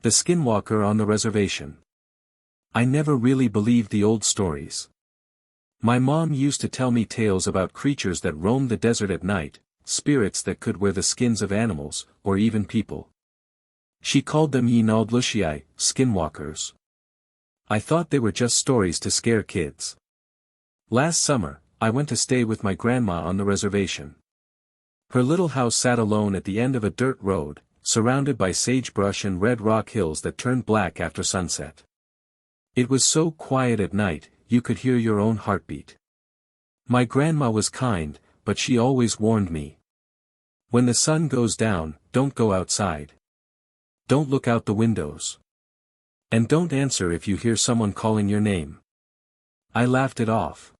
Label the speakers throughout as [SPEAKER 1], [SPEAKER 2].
[SPEAKER 1] The Skinwalker on the Reservation. I never really believed the old stories. My mom used to tell me tales about creatures that roamed the desert at night, spirits that could wear the skins of animals, or even people. She called them Yinaldlushii, skinwalkers. I thought they were just stories to scare kids. Last summer, I went to stay with my grandma on the reservation. Her little house sat alone at the end of a dirt road, surrounded by sagebrush and red rock hills that turned black after sunset. It was so quiet at night, you could hear your own heartbeat. My grandma was kind, but she always warned me. When the sun goes down, don't go outside. Don't look out the windows. And don't answer if you hear someone calling your name. I laughed it off.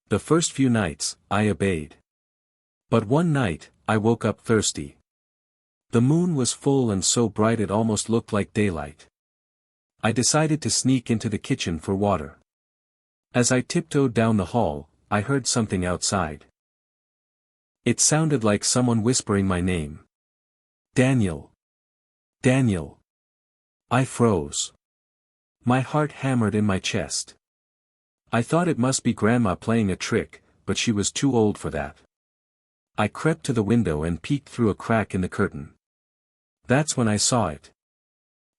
[SPEAKER 1] The first few nights, I obeyed. But one night, I woke up thirsty. The moon was full and so bright it almost looked like daylight. I decided to sneak into the kitchen for water. As I tiptoed down the hall, I heard something outside. It sounded like someone whispering my name. Daniel. Daniel. I froze. My heart hammered in my chest. I thought it must be Grandma playing a trick, but she was too old for that. I crept to the window and peeked through a crack in the curtain. That's when I saw it.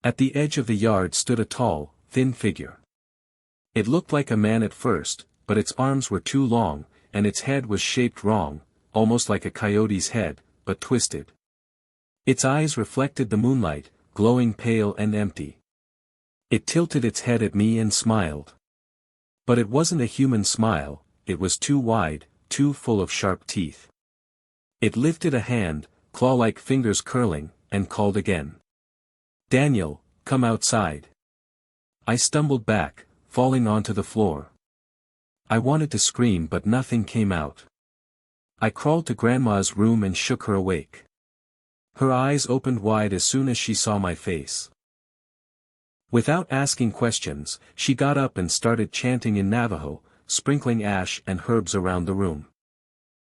[SPEAKER 1] At the edge of the yard stood a tall, thin figure. It looked like a man at first, but its arms were too long, and its head was shaped wrong, almost like a coyote's head, but twisted. Its eyes reflected the moonlight, glowing pale and empty. It tilted its head at me and smiled. But it wasn't a human smile, it was too wide, too full of sharp teeth. It lifted a hand, claw-like fingers curling, and called again. Daniel, come outside. I stumbled back, falling onto the floor. I wanted to scream but nothing came out. I crawled to Grandma's room and shook her awake. Her eyes opened wide as soon as she saw my face. Without asking questions, she got up and started chanting in Navajo, sprinkling ash and herbs around the room.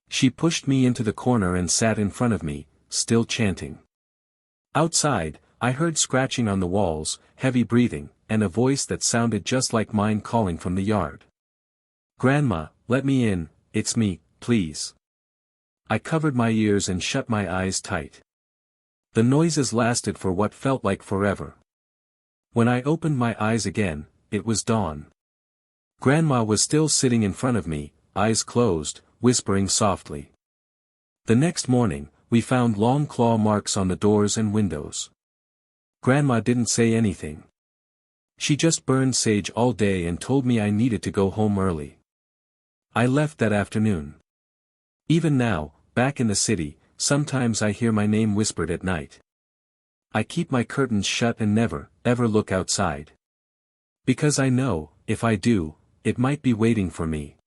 [SPEAKER 1] She pushed me into the corner and sat in front of me, still chanting. Outside, I heard scratching on the walls, heavy breathing, and a voice that sounded just like mine calling from the yard. Grandma, let me in, it's me, please. I covered my ears and shut my eyes tight. The noises lasted for what felt like forever. When I opened my eyes again, it was dawn. Grandma was still sitting in front of me, eyes closed, whispering softly. The next morning, we found long claw marks on the doors and windows. Grandma didn't say anything. She just burned sage all day and told me I needed to go home early. I left that afternoon. Even now, back in the city, sometimes I hear my name whispered at night. I keep my curtains shut and never, ever look outside. Because I know, if I do, it might be waiting for me.